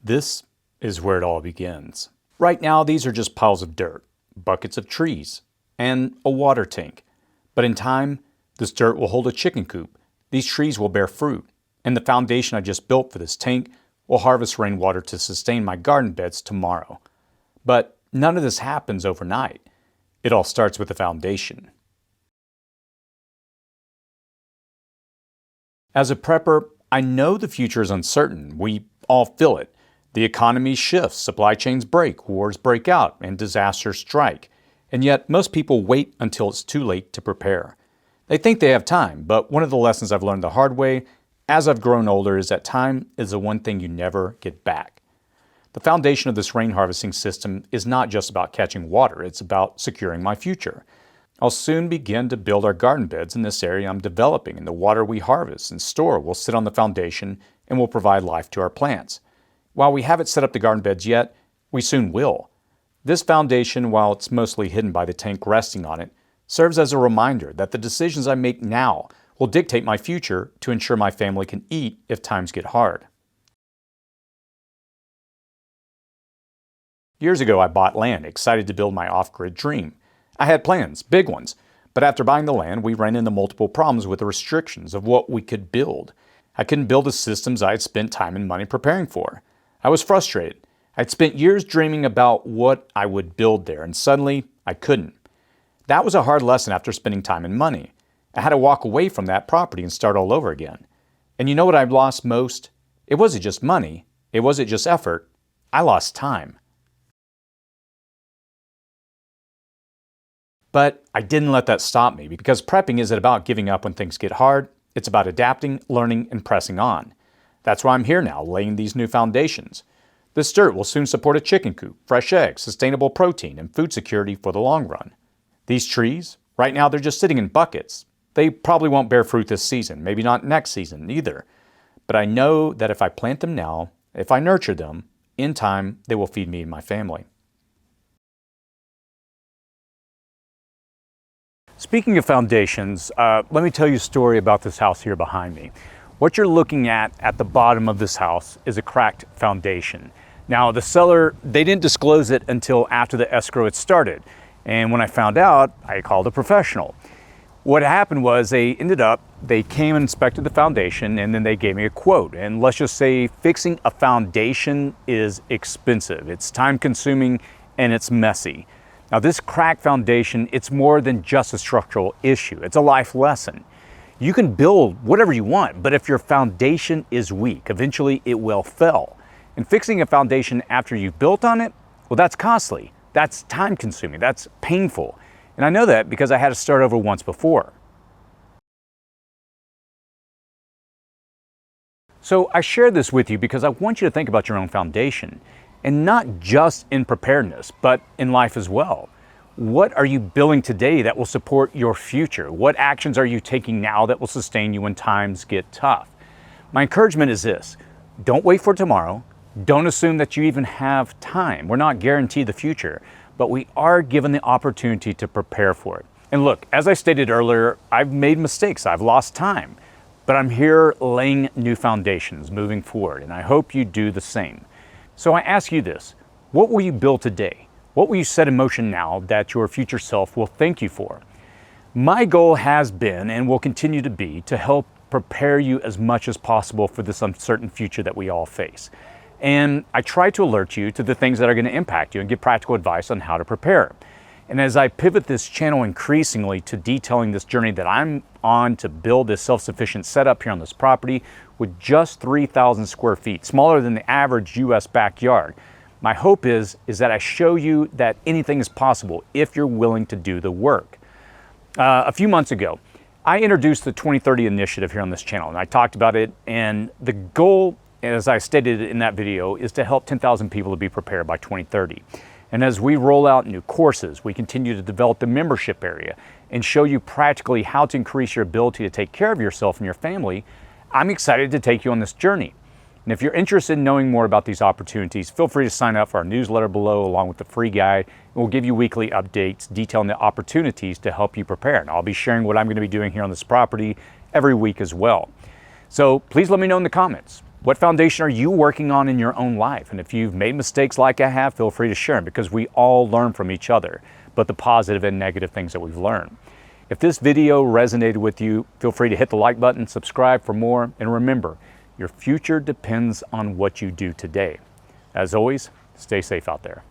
This is where it all begins. Right now, these are just piles of dirt, buckets of trees, and a water tank. But in time, this dirt will hold a chicken coop, these trees will bear fruit, and the foundation I just built for this tank will harvest rainwater to sustain my garden beds tomorrow. But none of this happens overnight. It all starts with the foundation. As a prepper, I know the future is uncertain. We all feel it. The economy shifts, supply chains break, wars break out, and disasters strike. And yet, most people wait until it's too late to prepare. They think they have time, but one of the lessons I've learned the hard way as I've grown older is that time is the one thing you never get back. The foundation of this rain harvesting system is not just about catching water, it's about securing my future. I'll soon begin to build our garden beds in this area I'm developing, and the water we harvest and store will sit on the foundation and will provide life to our plants. While we haven't set up the garden beds yet, we soon will. This foundation, while it's mostly hidden by the tank resting on it, serves as a reminder that the decisions I make now will dictate my future to ensure my family can eat if times get hard. Years ago, I bought land, excited to build my off-grid dream. I had plans, big ones, but after buying the land, we ran into multiple problems with the restrictions of what we could build. I couldn't build the systems I had spent time and money preparing for. I was frustrated. I'd spent years dreaming about what I would build there, and suddenly, I couldn't. That was a hard lesson after spending time and money. I had to walk away from that property and start all over again. And you know what I've lost most? It wasn't just money. It wasn't just effort. I lost time. But I didn't let that stop me, because prepping isn't about giving up when things get hard. It's about adapting, learning, and pressing on. That's why I'm here now, laying these new foundations. This dirt will soon support a chicken coop, fresh eggs, sustainable protein, and food security for the long run. These trees, right now they're just sitting in buckets. They probably won't bear fruit this season, maybe not next season either. But I know that if I plant them now, if I nurture them, in time they will feed me and my family. Speaking of foundations, let me tell you a story about this house here behind me. What you're looking at the bottom of this house is a cracked foundation. Now the seller, they didn't disclose it until after the escrow had started. And when I found out, I called a professional. What happened was they came and inspected the foundation, and then they gave me a quote. And let's just say fixing a foundation is expensive. It's time consuming and it's messy. Now this cracked foundation, it's more than just a structural issue. It's a life lesson. You can build whatever you want, but if your foundation is weak, eventually it will fail. And fixing a foundation after you've built on it, well, that's costly. That's time consuming. That's painful. And I know that because I had to start over once before. So I share this with you because I want you to think about your own foundation. And not just in preparedness, but in life as well. What are you building today that will support your future? What actions are you taking now that will sustain you when times get tough? My encouragement is this: don't wait for tomorrow. Don't assume that you even have time. We're not guaranteed the future, but we are given the opportunity to prepare for it. And look, as I stated earlier, I've made mistakes. I've lost time, but I'm here laying new foundations moving forward, and I hope you do the same. So I ask you this: what will you build today? What will you set in motion now that your future self will thank you for? My goal has been and will continue to be to help prepare you as much as possible for this uncertain future that we all face. And I try to alert you to the things that are going to impact you and give practical advice on how to prepare. And as I pivot this channel increasingly to detailing this journey that I'm on to build this self-sufficient setup here on this property with just 3,000 square feet, smaller than the average US backyard, my hope is that I show you that anything is possible if you're willing to do the work. A few months ago, I introduced the 2030 initiative here on this channel, and I talked about it, and the goal, as I stated in that video, is to help 10,000 people to be prepared by 2030. And as we roll out new courses, we continue to develop the membership area and show you practically how to increase your ability to take care of yourself and your family, I'm excited to take you on this journey. And if you're interested in knowing more about these opportunities, feel free to sign up for our newsletter below along with the free guide. And we'll give you weekly updates detailing the opportunities to help you prepare. And I'll be sharing what I'm going to be doing here on this property every week as well. So please let me know in the comments. What foundation are you working on in your own life? And if you've made mistakes like I have, feel free to share them, because we all learn from each other, but the positive and negative things that we've learned. If this video resonated with you, feel free to hit the like button, subscribe for more, and remember, your future depends on what you do today. As always, stay safe out there.